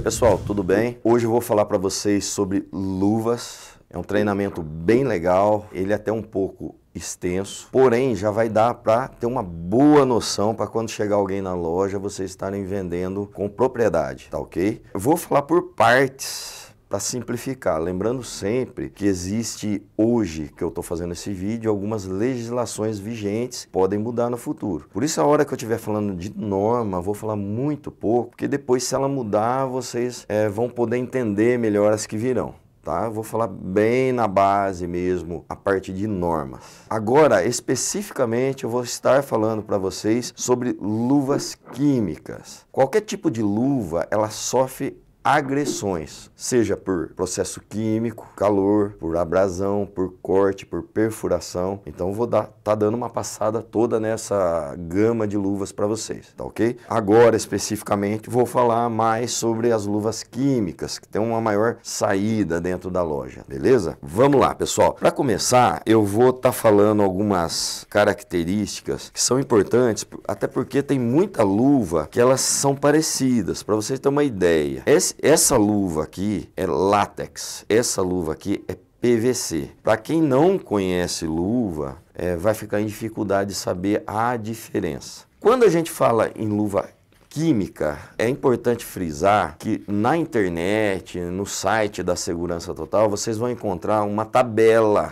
Pessoal, tudo bem? Hoje eu vou falar para vocês sobre luvas. É um treinamento bem legal, ele é até um pouco extenso, porém já vai dar para ter uma boa noção para quando chegar alguém na loja vocês estarem vendendo com propriedade, tá ok? Eu vou falar por partes para simplificar, lembrando sempre que existe hoje, que eu estou fazendo esse vídeo, algumas legislações vigentes que podem mudar no futuro. Por isso a hora que eu estiver falando de norma, vou falar muito pouco, porque depois se ela mudar, vocês vão poder entender melhor as que virão. Tá? Vou falar bem na base mesmo, a parte de normas. Agora, especificamente, eu vou estar falando para vocês sobre luvas químicas. Qualquer tipo de luva, ela sofre agressões, seja por processo químico, calor, por abrasão, por corte, por perfuração. Então vou tá dando uma passada toda nessa gama de luvas para vocês, tá ok? Agora, especificamente, vou falar mais sobre as luvas químicas, que tem uma maior saída dentro da loja, beleza? Vamos lá, pessoal. Para começar, eu vou estar falando algumas características que são importantes, até porque tem muita luva que elas são parecidas, para vocês terem uma ideia. Essa luva aqui é látex, essa luva aqui é PVC. Para quem não conhece luva, vai ficar em dificuldade de saber a diferença. Quando a gente fala em luva química, é importante frisar que na internet, no site da Segurança Total, vocês vão encontrar uma tabela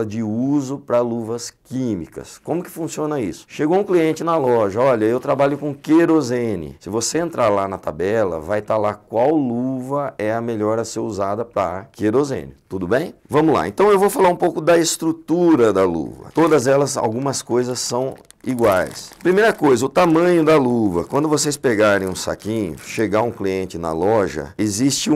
de uso para luvas químicas. Como que funciona isso? Chegou um cliente na loja, olha, eu trabalho com querosene. Se você entrar lá na tabela, vai estar lá qual luva é a melhor a ser usada para querosene. Tudo bem? Vamos lá. Então eu vou falar um pouco da estrutura da luva. Todas elas, algumas coisas são iguais. Primeira coisa, o tamanho da luva. Quando vocês pegarem um saquinho, chegar um cliente na loja, existe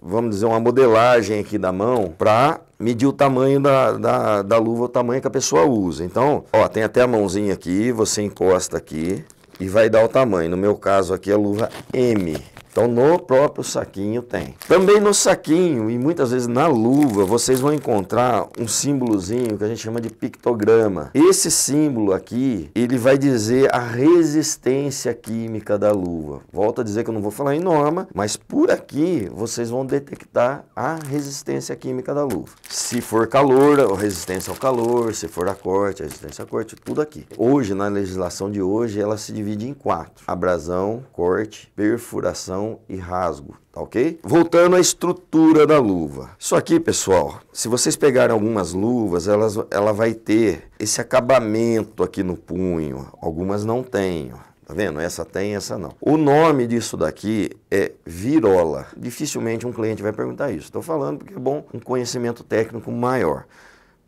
vamos dizer, uma modelagem aqui da mão para medir o tamanho da luva, o tamanho que a pessoa usa. Então, ó, tem até a mãozinha aqui, você encosta aqui e vai dar o tamanho. No meu caso aqui, a luva M. Então, no próprio saquinho tem. Também no saquinho e muitas vezes na luva, vocês vão encontrar um símbolozinho que a gente chama de pictograma. Esse símbolo aqui, ele vai dizer a resistência química da luva. Volto a dizer que eu não vou falar em norma, mas por aqui vocês vão detectar a resistência química da luva. Se for calor, a resistência ao calor, se for a corte, a resistência a corte, tudo aqui. Hoje, na legislação de hoje, ela se divide em 4. Abrasão, corte, perfuração e rasgo, tá ok? Voltando à estrutura da luva. Isso aqui, pessoal, se vocês pegarem algumas luvas, ela vai ter esse acabamento aqui no punho. Algumas não têm, ó. Tá vendo? Essa tem, essa não. O nome disso daqui é virola. Dificilmente um cliente vai perguntar isso. Estou falando porque é bom um conhecimento técnico maior.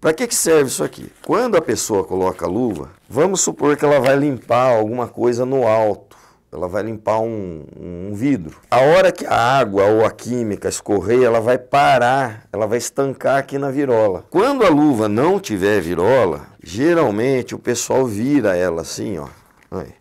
Para que serve isso aqui? Quando a pessoa coloca a luva, vamos supor que ela vai limpar alguma coisa no alto. Ela vai limpar um vidro. A hora que a água ou a química escorrer, ela vai parar, ela vai estancar aqui na virola. Quando a luva não tiver virola, geralmente o pessoal vira ela assim, ó. Aí.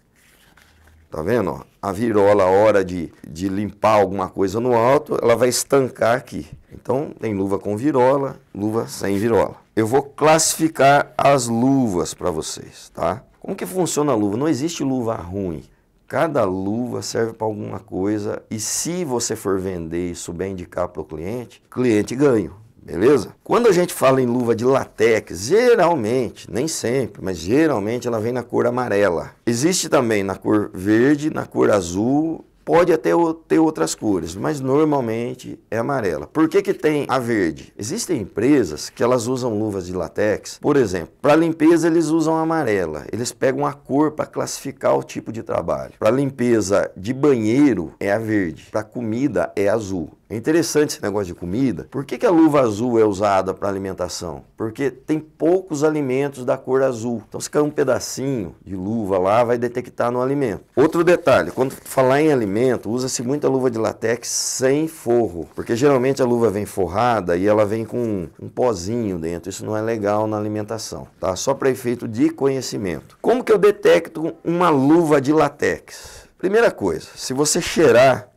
Tá vendo? Ó? A virola, a hora de limpar alguma coisa no alto, ela vai estancar aqui. Então, tem luva com virola, luva sem virola. Eu vou classificar as luvas para vocês, tá? Como que funciona a luva? Não existe luva ruim. Cada luva serve para alguma coisa e se você for vender e souber indicar para o cliente ganha, beleza? Quando a gente fala em luva de látex, geralmente, nem sempre, mas geralmente ela vem na cor amarela. Existe também na cor verde, na cor azul, pode até ter outras cores, mas normalmente é amarela. Por que tem a verde? Existem empresas que elas usam luvas de látex, por exemplo, para limpeza eles usam a amarela. Eles pegam a cor para classificar o tipo de trabalho. Para limpeza de banheiro é a verde, para comida é azul. É interessante esse negócio de comida. Por que a luva azul é usada para alimentação? Porque tem poucos alimentos da cor azul. Então, se cair um pedacinho de luva lá, vai detectar no alimento. Outro detalhe, quando falar em alimento, usa-se muita luva de látex sem forro. Porque geralmente a luva vem forrada e ela vem com um pozinho dentro. Isso não é legal na alimentação, tá? Só para efeito de conhecimento. Como que eu detecto uma luva de látex? Primeira coisa, se você cheirar,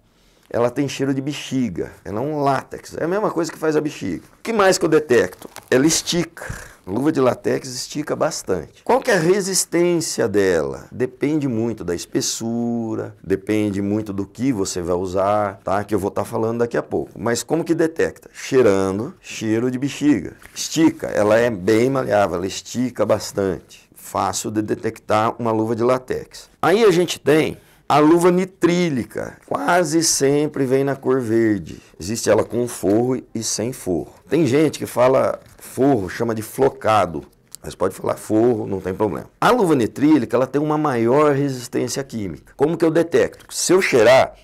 ela tem cheiro de bexiga, ela é um látex, é a mesma coisa que faz a bexiga. O que mais que eu detecto? Ela estica. A luva de látex estica bastante. Qual que é a resistência dela? Depende muito da espessura, depende muito do que você vai usar, tá? Que eu vou estar falando daqui a pouco. Mas como que detecta? Cheirando, cheiro de bexiga. Estica, ela é bem maleável, ela estica bastante. Fácil de detectar uma luva de látex. Aí a gente tem a luva nitrílica, quase sempre vem na cor verde. Existe ela com forro e sem forro. Tem gente que fala forro, chama de flocado, mas pode falar forro, não tem problema. A luva nitrílica, ela tem uma maior resistência química. Como que eu detecto? Se eu cheirar,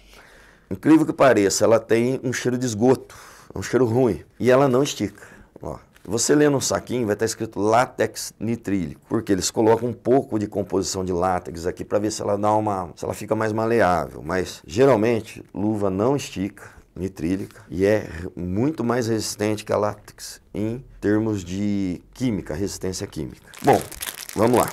incrível que pareça, ela tem um cheiro de esgoto, um cheiro ruim, e ela não estica. Ó. Você lê no saquinho, vai estar escrito látex nitrílico, porque eles colocam um pouco de composição de látex aqui para ver se ela se ela fica mais maleável. Mas geralmente luva não estica, nitrílica, e é muito mais resistente que a látex em termos de química, resistência química. Bom, vamos lá.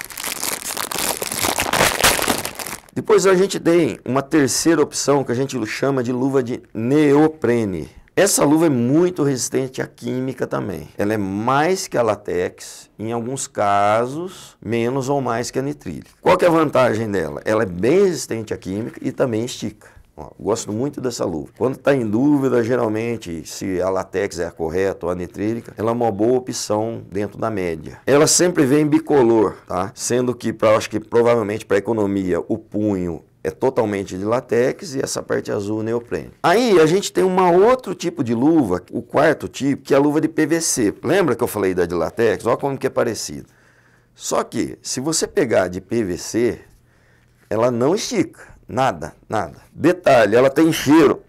Depois a gente tem uma terceira opção que a gente chama de luva de neoprene. Essa luva é muito resistente à química também. Ela é mais que a látex, em alguns casos, menos ou mais que a nitrílica. Qual que é a vantagem dela? Ela é bem resistente à química e também estica. Ó, gosto muito dessa luva. Quando está em dúvida, geralmente, se a látex é a correta ou a nitrílica, ela é uma boa opção dentro da média. Ela sempre vem bicolor, tá? Sendo que, acho que provavelmente para economia, o punho é totalmente de látex e essa parte azul neoprene. Aí a gente tem um outro tipo de luva, o quarto tipo, que é a luva de PVC. Lembra que eu falei da de látex? Olha como que é parecido. Só que, se você pegar de PVC, ela não estica. Nada, nada. Detalhe, ela tem cheiro.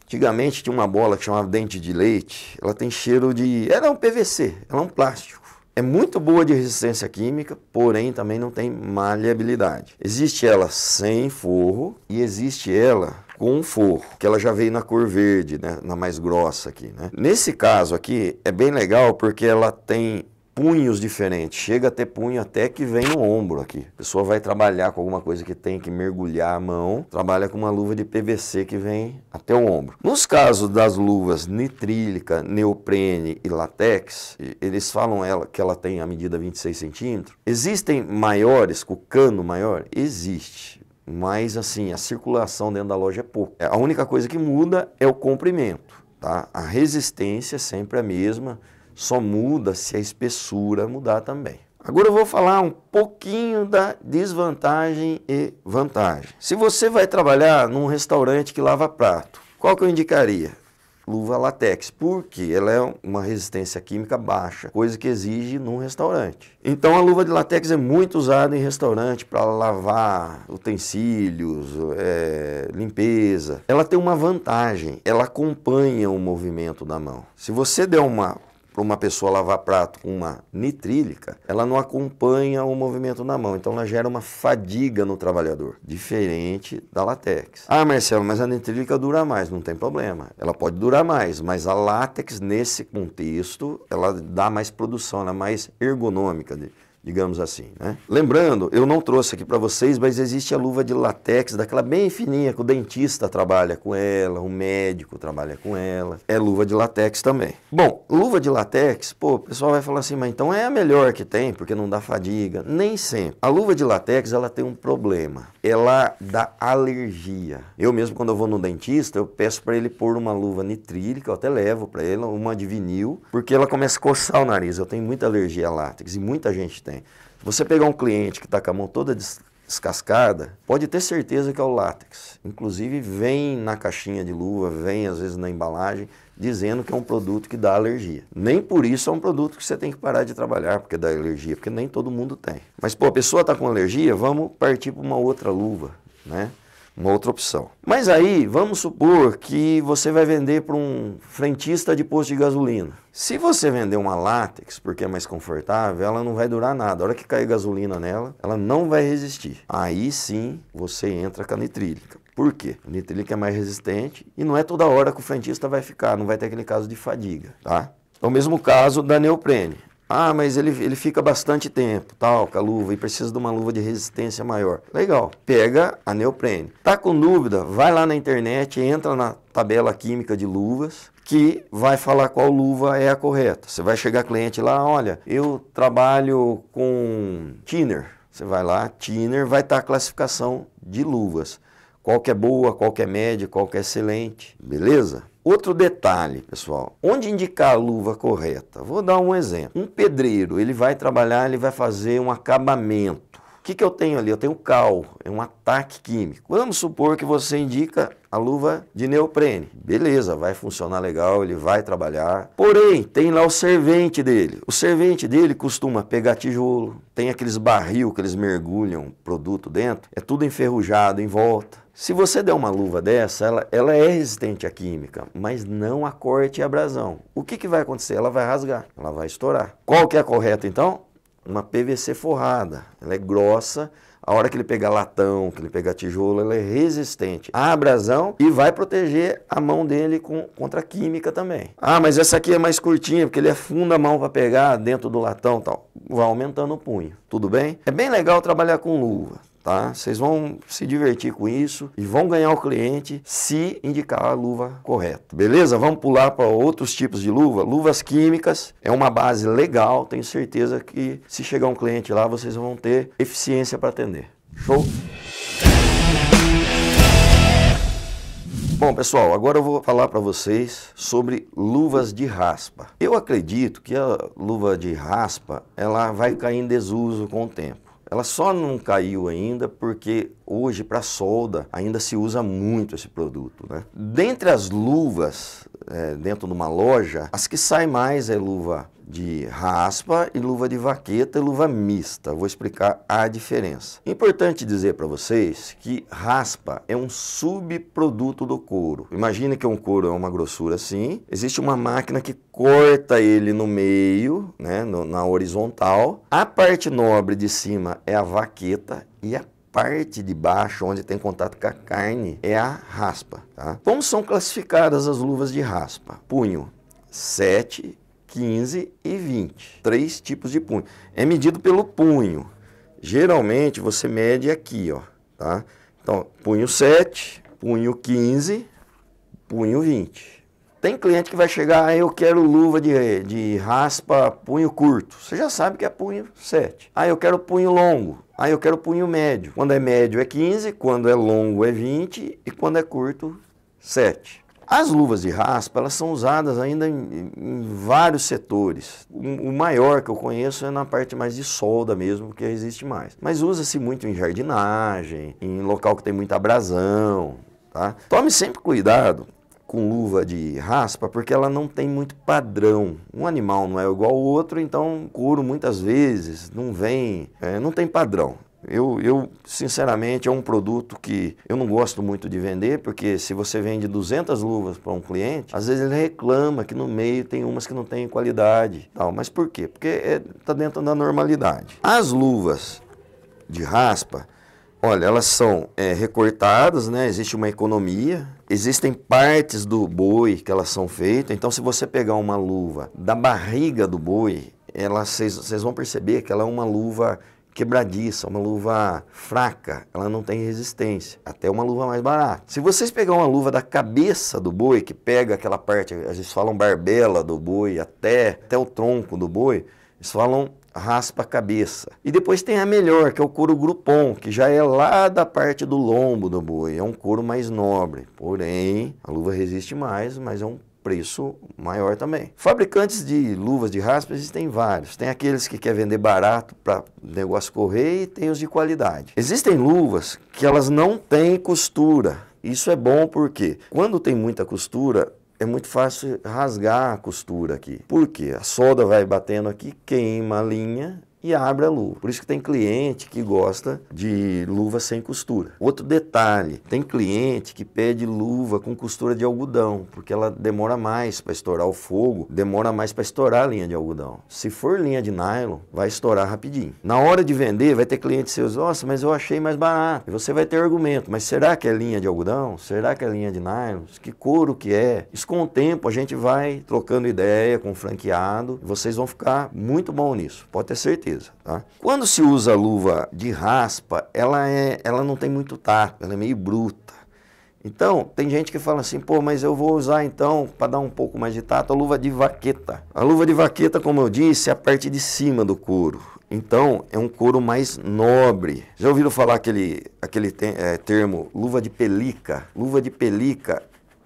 Antigamente tinha uma bola que chamava dente de leite. Ela tem cheiro de... Ela é um PVC, ela é um plástico. É muito boa de resistência química, porém também não tem maleabilidade. Existe ela sem forro e existe ela com forro, que ela já veio na cor verde, né? Na mais grossa aqui, né? Nesse caso aqui é bem legal porque ela tem punhos diferentes, chega a ter punho até que vem no ombro aqui. A pessoa vai trabalhar com alguma coisa que tem que mergulhar a mão, trabalha com uma luva de PVC que vem até o ombro. Nos casos das luvas nitrílica, neoprene e látex, eles falam que ela tem a medida 26 centímetros. Existem maiores, com cano maior? Existe. Mas assim, a circulação dentro da loja é pouco. A única coisa que muda é o comprimento, tá? A resistência é sempre a mesma. Só muda se a espessura mudar também. Agora eu vou falar um pouquinho da desvantagem e vantagem. Se você vai trabalhar num restaurante que lava prato, qual que eu indicaria? Luva látex, porque ela é uma resistência química baixa, coisa que exige num restaurante. Então a luva de látex é muito usada em restaurante para lavar utensílios, limpeza. Ela tem uma vantagem, ela acompanha o movimento da mão. Se você der para uma pessoa lavar prato com uma nitrílica, ela não acompanha o movimento na mão, então ela gera uma fadiga no trabalhador, diferente da látex. Ah, Marcelo, mas a nitrílica dura mais, não tem problema, ela pode durar mais, mas a látex nesse contexto, ela dá mais produção, ela é mais ergonômica, digamos assim, né? Lembrando, eu não trouxe aqui para vocês, mas existe a luva de látex, daquela bem fininha, que o dentista trabalha com ela, o médico trabalha com ela. É luva de látex também. Bom, luva de látex, pô, o pessoal vai falar assim, mas então é a melhor que tem, porque não dá fadiga. Nem sempre. A luva de látex, ela tem um problema. Ela dá alergia. Eu mesmo, quando eu vou no dentista, eu peço para ele pôr uma luva nitrílica, eu até levo para ele, uma de vinil, porque ela começa a coçar o nariz. Eu tenho muita alergia a látex e muita gente tem. Se você pegar um cliente que está com a mão toda descascada, pode ter certeza que é o látex. Inclusive vem na caixinha de luva, vem às vezes na embalagem, dizendo que é um produto que dá alergia. Nem por isso é um produto que você tem que parar de trabalhar, porque dá alergia, porque nem todo mundo tem. Mas, pô, a pessoa está com alergia, vamos partir para uma outra luva, né? Uma outra opção. Mas aí, vamos supor que você vai vender para um frentista de posto de gasolina. Se você vender uma látex, porque é mais confortável, ela não vai durar nada. A hora que cair gasolina nela, ela não vai resistir. Aí sim, você entra com a nitrílica. Por quê? A nitrílica é mais resistente e não é toda hora que o frentista vai ficar, não vai ter aquele caso de fadiga, tá? É o mesmo caso da neoprene. Ah, mas ele fica bastante tempo, tal, com a luva, e precisa de uma luva de resistência maior. Legal, pega a neoprene. Tá com dúvida? Vai lá na internet, entra na tabela química de luvas, que vai falar qual luva é a correta. Você vai chegar cliente lá, olha, eu trabalho com thinner. Você vai lá, thinner, vai estar a classificação de luvas. Qual que é boa, qual que é média, qual que é excelente, beleza? Outro detalhe, pessoal, onde indicar a luva correta? Vou dar um exemplo. Um pedreiro, ele vai trabalhar, ele vai fazer um acabamento. O que eu tenho ali? Eu tenho cal, é um ataque químico. Vamos supor que você indica a luva de neoprene. Beleza, vai funcionar legal, ele vai trabalhar. Porém, tem lá o servente dele. O servente dele costuma pegar tijolo, tem aqueles barril que eles mergulham produto dentro, é tudo enferrujado em volta. Se você der uma luva dessa, ela é resistente à química, mas não a corte e abrasão. O que vai acontecer? Ela vai rasgar, ela vai estourar. Qual que é a correta então? Uma PVC forrada, ela é grossa, a hora que ele pegar latão, que ele pegar tijolo, ela é resistente à abrasão e vai proteger a mão dele contra a química também. Ah, mas essa aqui é mais curtinha, porque ele afunda a mão para pegar dentro do latão e tal. Vai aumentando o punho, tudo bem? É bem legal trabalhar com luva. Tá? Vocês vão se divertir com isso e vão ganhar o cliente se indicar a luva correta. Beleza? Vamos pular para outros tipos de luva. Luvas químicas é uma base legal. Tenho certeza que se chegar um cliente lá, vocês vão ter eficiência para atender. Show? Bom, pessoal, agora eu vou falar para vocês sobre luvas de raspa. Eu acredito que a luva de raspa ela vai cair em desuso com o tempo. Ela só não caiu ainda porque hoje para solda ainda se usa muito esse produto, né? Dentre as luvas dentro de uma loja, as que saem mais é luva de raspa e luva de vaqueta e luva mista. Vou explicar a diferença. Importante dizer para vocês que raspa é um subproduto do couro. Imagine que um couro é uma grossura assim. Existe uma máquina que corta ele no meio, né, na horizontal. A parte nobre de cima é a vaqueta e a parte de baixo, onde tem contato com a carne, é a raspa. Tá? Como são classificadas as luvas de raspa? Punho 7, 15 e 20. 3 tipos de punho. É medido pelo punho. Geralmente você mede aqui, ó, tá? Então, punho 7, punho 15, punho 20. Tem cliente que vai chegar, eu quero luva de raspa punho curto. Você já sabe que é punho 7. Ah, eu quero punho longo. Ah, eu quero punho médio. Quando é médio é 15, quando é longo é 20 e quando é curto, 7. As luvas de raspa, elas são usadas ainda em vários setores. O maior que eu conheço é na parte mais de solda mesmo, que existe mais. Mas usa-se muito em jardinagem, em local que tem muita abrasão, tá? Tome sempre cuidado com luva de raspa, porque ela não tem muito padrão. Um animal não é igual ao outro, então couro muitas vezes não vem, não tem padrão. Eu, sinceramente, é um produto que eu não gosto muito de vender, porque se você vende 200 luvas para um cliente, às vezes ele reclama que no meio tem umas que não têm qualidade. Tal. Mas por quê? Porque está dentro da normalidade. As luvas de raspa, olha, elas são recortadas, né? Existe uma economia, existem partes do boi que elas são feitas. Então, se você pegar uma luva da barriga do boi, vocês vão perceber que ela é uma luva quebradiça, uma luva fraca, ela não tem resistência, até uma luva mais barata. Se vocês pegar uma luva da cabeça do boi, que pega aquela parte, a gente falam barbela do boi, até o tronco do boi, eles falam raspa a cabeça. E depois tem a melhor, que é o couro Groupon, que já é lá da parte do lombo do boi, é um couro mais nobre, porém a luva resiste mais, mas é um preço maior também. Fabricantes de luvas de raspa existem vários. Tem aqueles que querem vender barato para o negócio correr e tem os de qualidade. Existem luvas que elas não têm costura. Isso é bom porque quando tem muita costura, é muito fácil rasgar a costura aqui. Por quê? A solda vai batendo aqui, queima a linha e abre a luva. Por isso que tem cliente que gosta de luva sem costura. Outro detalhe, tem cliente que pede luva com costura de algodão, porque ela demora mais para estourar o fogo, demora mais para estourar a linha de algodão. Se for linha de nylon, vai estourar rapidinho. Na hora de vender, vai ter cliente seus, nossa, mas eu achei mais barato. E você vai ter argumento, mas será que é linha de algodão? Será que é linha de nylon? Que couro que é? Isso com o tempo a gente vai trocando ideia com o franqueado, vocês vão ficar muito bom nisso, pode ter certeza. Tá? Quando se usa luva de raspa, ela não tem muito tato, ela é meio bruta. Então, tem gente que fala assim, pô, mas eu vou usar então, para dar um pouco mais de tato, a luva de vaqueta. A luva de vaqueta, como eu disse, é a parte de cima do couro. Então, é um couro mais nobre. Já ouviram falar aquele termo luva de pelica? Luva de pelica,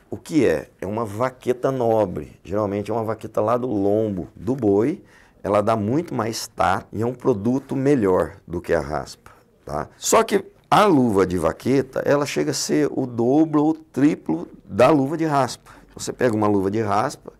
o que é? É uma vaqueta nobre. Geralmente é uma vaqueta lá do lombo do boi. Ela dá muito mais tato e é um produto melhor do que a raspa, tá? Só que a luva de vaqueta, ela chega a ser o dobro ou triplo da luva de raspa. Você pega uma luva de raspa,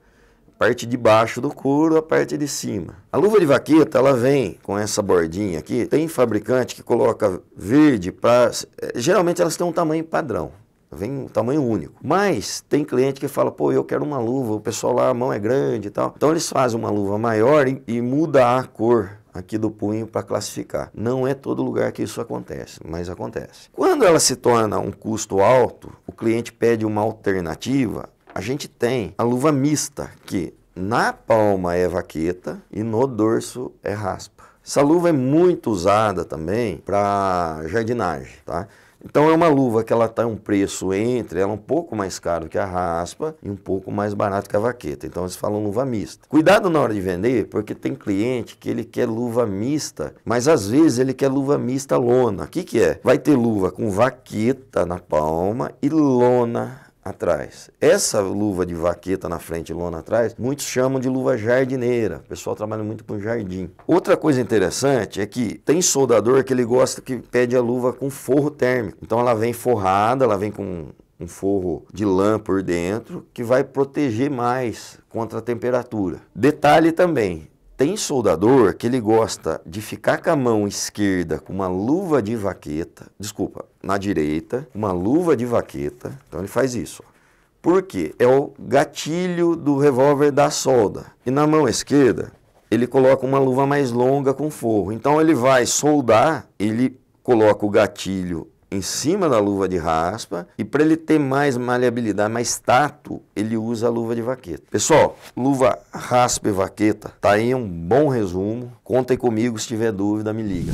parte de baixo do couro, a parte de cima. A luva de vaqueta, ela vem com essa bordinha aqui. Tem fabricante que coloca verde para... Geralmente elas têm um tamanho padrão. Vem um tamanho único. Mas tem cliente que fala, pô, eu quero uma luva, o pessoal lá, a mão é grande e tal. Então eles fazem uma luva maior e muda a cor aqui do punho para classificar. Não é todo lugar que isso acontece, mas acontece. Quando ela se torna um custo alto, o cliente pede uma alternativa, a gente tem a luva mista, que na palma é vaqueta e no dorso é raspa. Essa luva é muito usada também para jardinagem, tá? Então é uma luva que ela está um preço ela é um pouco mais caro que a raspa e um pouco mais barato que a vaqueta. Então eles falam luva mista. Cuidado na hora de vender, porque tem cliente que ele quer luva mista, mas às vezes ele quer luva mista lona. O que que é? Vai ter luva com vaqueta na palma e lona atrás. Essa luva de vaqueta na frente e lona atrás, muitos chamam de luva jardineira. O pessoal trabalha muito com jardim. Outra coisa interessante é que tem soldador que ele gosta que pede a luva com forro térmico. Então ela vem forrada, ela vem com um forro de lã por dentro, que vai proteger mais contra a temperatura. Detalhe também, tem soldador que ele gosta de ficar com a mão esquerda com uma luva de vaqueta, na direita, uma luva de vaqueta, então ele faz isso. Por quê? É o gatilho do revólver da solda. E na mão esquerda, ele coloca uma luva mais longa com forro. Então ele vai soldar, ele coloca o gatilho em cima da luva de raspa e para ele ter mais maleabilidade, mais tato, ele usa a luva de vaqueta. Pessoal, luva raspa e vaqueta, tá aí um bom resumo. Contem comigo, se tiver dúvida, me liga.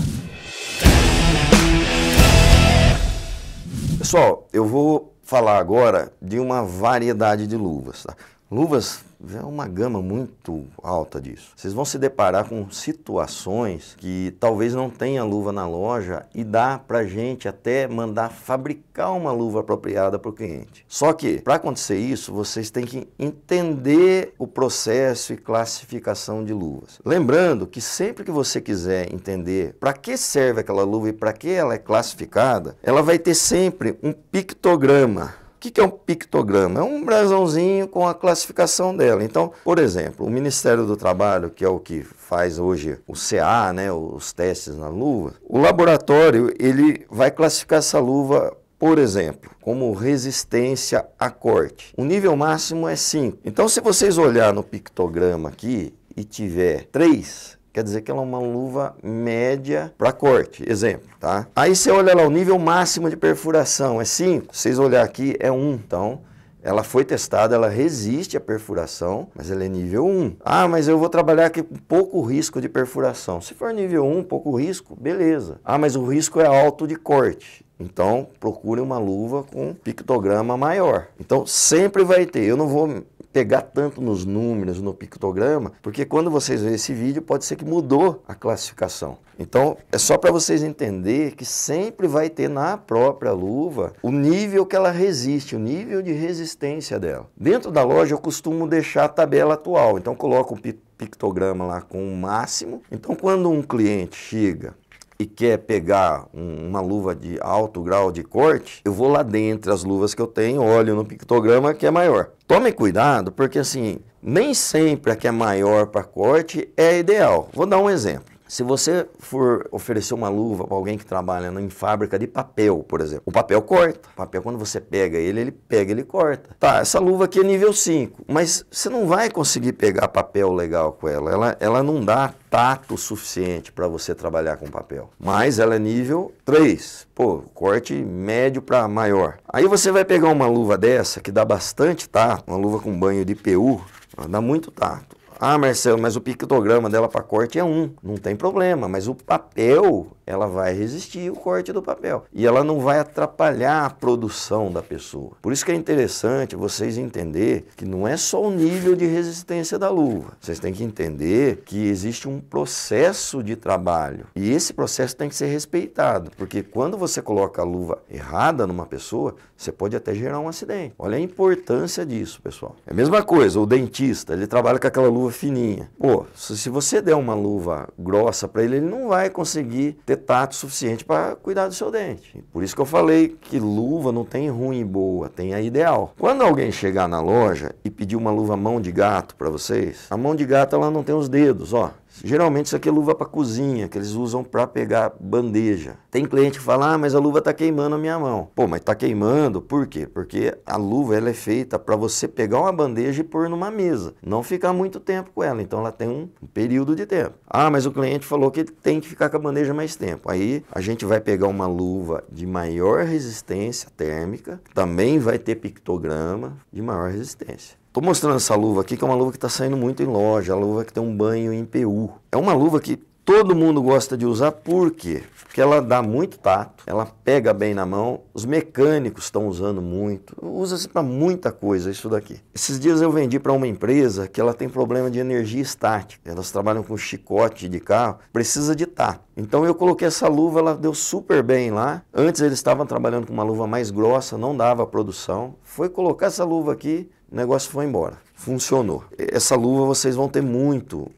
Pessoal, eu vou falar agora de uma variedade de luvas, tá? Luvas é uma gama muito alta disso. Vocês vão se deparar com situações que talvez não tenha luva na loja e dá pra gente até mandar fabricar uma luva apropriada para o cliente. Só que, para acontecer isso, vocês têm que entender o processo e classificação de luvas. Lembrando que sempre que você quiser entender para que serve aquela luva e para que ela é classificada, ela vai ter sempre um pictograma. O que é um pictograma? É um brasãozinho com a classificação dela. Então, por exemplo, o Ministério do Trabalho, que é o que faz hoje o CA, né, os testes na luva, o laboratório ele vai classificar essa luva, por exemplo, como resistência a corte. O nível máximo é 5. Então, se vocês olharem no pictograma aqui e tiver 3, quer dizer que ela é uma luva média para corte, exemplo, tá? Aí você olha lá, o nível máximo de perfuração é 5, vocês olhar aqui é 1, então ela foi testada, ela resiste à perfuração, mas ela é nível 1. Ah, mas eu vou trabalhar aqui com pouco risco de perfuração. Se for nível 1, pouco risco, beleza. Ah, mas o risco é alto de corte. Então, procure uma luva com pictograma maior. Então, sempre vai ter, eu não vou pegar tanto nos números, no pictograma, porque quando vocês verem esse vídeo, pode ser que mudou a classificação. Então, é só para vocês entenderem que sempre vai ter na própria luva o nível que ela resiste, o nível de resistência dela. Dentro da loja, eu costumo deixar a tabela atual. Então, coloco o pictograma lá com o máximo. Então, quando um cliente chega e quer pegar uma luva de alto grau de corte, eu vou lá dentro as luvas que eu tenho, olho no pictograma que é maior. Tomem cuidado, porque assim, nem sempre a que é maior para corte é ideal. Vou dar um exemplo. Se você for oferecer uma luva para alguém que trabalha em fábrica de papel, por exemplo, o papel corta. O papel, quando você pega ele pega, ele corta. Tá, essa luva aqui é nível 5, mas você não vai conseguir pegar papel legal com ela. Ela não dá tato suficiente para você trabalhar com papel. Mas ela é nível 3. Pô, corte médio para maior. Aí você vai pegar uma luva dessa que dá bastante tato, uma luva com banho de PU, dá muito tato. Ah, Marcelo, mas o pictograma dela para corte é 1. Não tem problema, mas o papel, ela vai resistir o corte do papel. E ela não vai atrapalhar a produção da pessoa. Por isso que é interessante vocês entenderem que não é só o nível de resistência da luva. Vocês têm que entender que existe um processo de trabalho. E esse processo tem que ser respeitado. Porque quando você coloca a luva errada numa pessoa, você pode até gerar um acidente. Olha a importância disso, pessoal. É a mesma coisa, o dentista, ele trabalha com aquela luva fininha. Pô, se você der uma luva grossa para ele, ele não vai conseguir ter tato suficiente para cuidar do seu dente. Por isso que eu falei que luva não tem ruim e boa, tem a ideal. Quando alguém chegar na loja e pedir uma luva mão de gato para vocês, a mão de gato ela não tem os dedos, ó. Geralmente isso aqui é luva para cozinha, que eles usam para pegar bandeja. Tem cliente que fala, ah, mas a luva está queimando a minha mão. Pô, mas está queimando, por quê? Porque a luva ela é feita para você pegar uma bandeja e pôr numa mesa. Não ficar muito tempo com ela, então ela tem um período de tempo. Ah, mas o cliente falou que tem que ficar com a bandeja mais tempo. Aí a gente vai pegar uma luva de maior resistência térmica, também vai ter pictograma de maior resistência. Estou mostrando essa luva aqui, que é uma luva que está saindo muito em loja, a luva que tem um banho em PU. É uma luva que todo mundo gosta de usar, por quê? Porque ela dá muito tato, ela pega bem na mão, os mecânicos estão usando muito, usa-se para muita coisa isso daqui. Esses dias eu vendi para uma empresa que ela tem problema de energia estática, elas trabalham com chicote de carro, precisa de tato. Então eu coloquei essa luva, ela deu super bem lá. Antes eles estavam trabalhando com uma luva mais grossa, não dava produção. Foi colocar essa luva aqui, o negócio foi embora. Funcionou. Essa luva vocês vão ter muito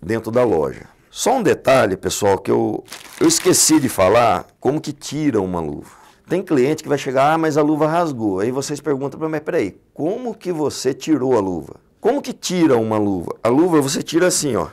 dentro da loja. Só um detalhe, pessoal, que eu esqueci de falar, como que tira uma luva. Tem cliente que vai chegar, ah, mas a luva rasgou. Aí vocês perguntam para mim, mas peraí, como que você tirou a luva? Como que tira uma luva? A luva você tira assim, ó.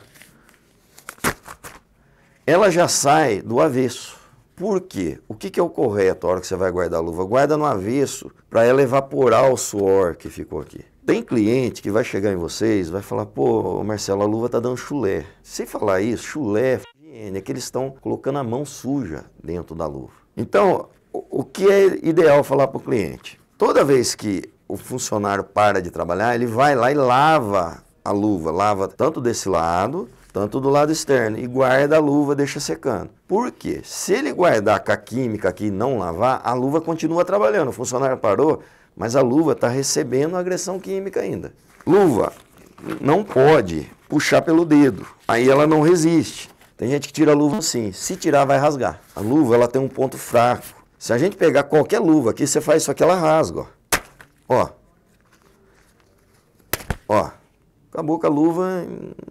Ela já sai do avesso. Por quê? O que é o correto a hora que você vai guardar a luva? Guarda no avesso para ela evaporar o suor que ficou aqui. Tem cliente que vai chegar em vocês, vai falar, pô, Marcelo, a luva tá dando chulé. Sem falar isso, chulé é que eles estão colocando a mão suja dentro da luva. Então, o que é ideal falar para o cliente? Toda vez que o funcionário para de trabalhar, ele vai lá e lava a luva, lava tanto desse lado, tanto do lado externo, e guarda a luva, deixa secando. Por quê? Se ele guardar com a química aqui e não lavar, a luva continua trabalhando. O funcionário parou, mas a luva está recebendo agressão química ainda. Luva não pode puxar pelo dedo, aí ela não resiste. Tem gente que tira a luva assim, se tirar vai rasgar. A luva ela tem um ponto fraco. Se a gente pegar qualquer luva aqui, você faz isso aqui, ela rasga, ó. Ó. Acabou com a luva,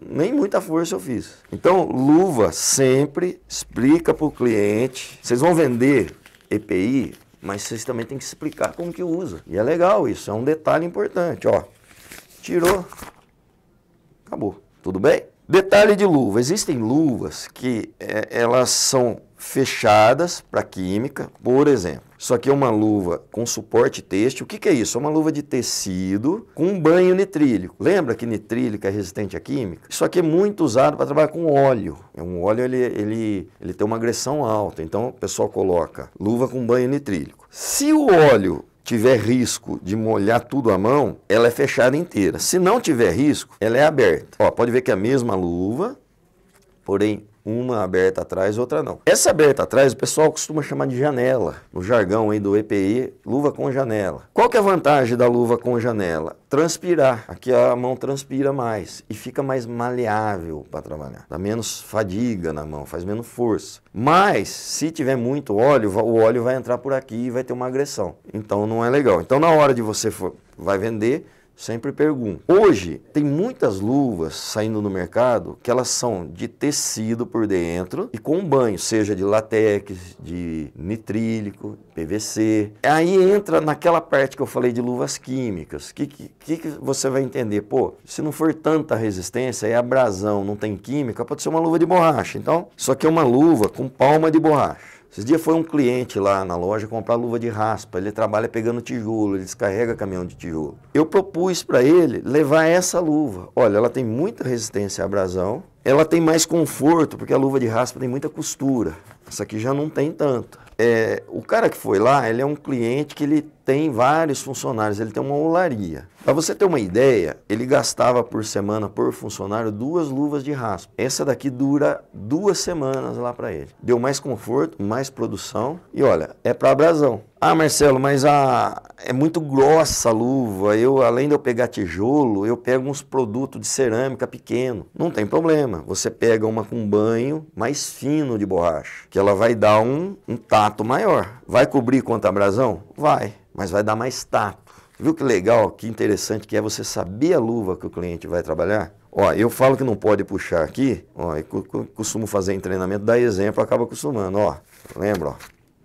nem muita força eu fiz. Então, luva sempre explica para o cliente. Vocês vão vender EPI, mas vocês também têm que explicar como que usa. E é legal isso, é um detalhe importante. Ó, tirou, acabou. Tudo bem? Detalhe de luva. Existem luvas que elas são fechadas para química, por exemplo. Isso aqui é uma luva com suporte têxtil. O que é isso? É uma luva de tecido com banho nitrílico. Lembra que nitrílico é resistente à química? Isso aqui é muito usado para trabalhar com óleo. Um óleo ele tem uma agressão alta, então o pessoal coloca luva com banho nitrílico. Se o óleo tiver risco de molhar tudo à mão, ela é fechada inteira. Se não tiver risco, ela é aberta. Ó, pode ver que é a mesma luva, porém uma aberta atrás, outra não. Essa aberta atrás, o pessoal costuma chamar de janela. No jargão aí do EPI, luva com janela. Qual que é a vantagem da luva com janela? Transpirar. Aqui a mão transpira mais e fica mais maleável para trabalhar. Dá menos fadiga na mão, faz menos força. Mas, se tiver muito óleo, o óleo vai entrar por aqui e vai ter uma agressão. Então não é legal. Então na hora de você vai vender, Sempre pergunto. Hoje, tem muitas luvas saindo no mercado que elas são de tecido por dentro e com banho, seja de látex, de nitrílico, PVC. Aí entra naquela parte que eu falei de luvas químicas. Que você vai entender? Pô, se não for tanta resistência, é abrasão, não tem química, pode ser uma luva de borracha. Então, isso aqui é uma luva com palma de borracha. Esses dias foi um cliente lá na loja comprar luva de raspa, ele trabalha pegando tijolo, ele descarrega caminhão de tijolo. Eu propus para ele levar essa luva. Olha, ela tem muita resistência à abrasão, ela tem mais conforto, porque a luva de raspa tem muita costura. Essa aqui já não tem tanto. O cara que foi lá, ele é um cliente que ele tem vários funcionários, ele tem uma olaria. Para você ter uma ideia, ele gastava por semana, por funcionário, 2 luvas de raspa. Essa daqui dura 2 semanas lá para ele. Deu mais conforto, mais produção e olha, é para abrasão. Ah, Marcelo, mas é muito grossa a luva, além de eu pegar tijolo, eu pego uns produtos de cerâmica pequeno. Não tem problema, você pega uma com banho mais fino de borracha, que ela vai dar um tato maior. Vai cobrir contra abrasão? Vai, mas vai dar mais tato. Viu que legal, que interessante que é você saber a luva que o cliente vai trabalhar? Ó, eu falo que não pode puxar aqui, ó, eu costumo fazer em treinamento, dá exemplo, acaba acostumando, ó, lembra, ó.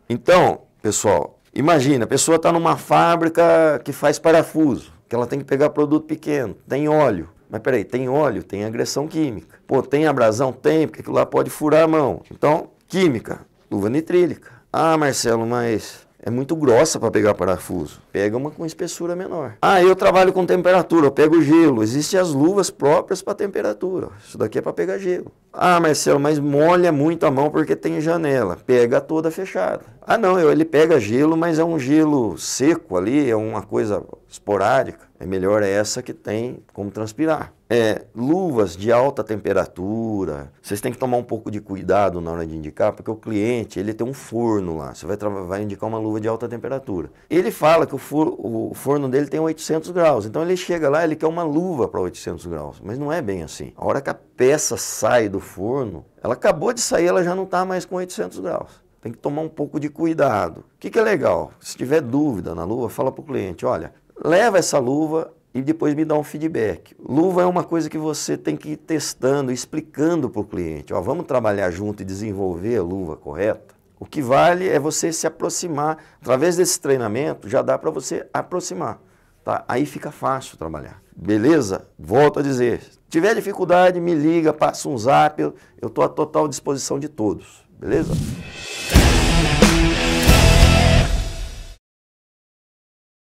Então, pessoal, imagina, a pessoa está numa fábrica que faz parafuso, que ela tem que pegar produto pequeno, tem óleo. Mas peraí, tem óleo, tem agressão química. Pô, tem abrasão? Tem, porque aquilo lá pode furar a mão. Então, química, luva nitrílica. Ah, Marcelo, mas é muito grossa para pegar parafuso. Pega uma com espessura menor. Ah, eu trabalho com temperatura, eu pego gelo. Existem as luvas próprias para temperatura. Isso daqui é para pegar gelo. Ah, Marcelo, mas molha muito a mão porque tem janela. Pega toda fechada. Ah, não, ele pega gelo, mas é um gelo seco ali, é uma coisa esporádica. É melhor essa que tem como transpirar. Luvas de alta temperatura, vocês têm que tomar um pouco de cuidado na hora de indicar, porque o cliente, ele tem um forno lá, você vai indicar uma luva de alta temperatura. Ele fala que o forno dele tem 800 graus, então ele chega lá, ele quer uma luva para 800 graus, mas não é bem assim. A hora que a peça sai do forno, ela acabou de sair, ela já não está mais com 800 graus. Tem que tomar um pouco de cuidado. O que é legal? Se tiver dúvida na luva, fala para o cliente, olha, leva essa luva e depois me dá um feedback. Luva é uma coisa que você tem que ir testando, explicando para o cliente. Ó, vamos trabalhar junto e desenvolver a luva correta? O que vale é você se aproximar. Através desse treinamento, já dá para você aproximar. Tá? Aí fica fácil trabalhar. Beleza? Volto a dizer, se tiver dificuldade, me liga, passa um zap. Eu estou à total disposição de todos. Beleza?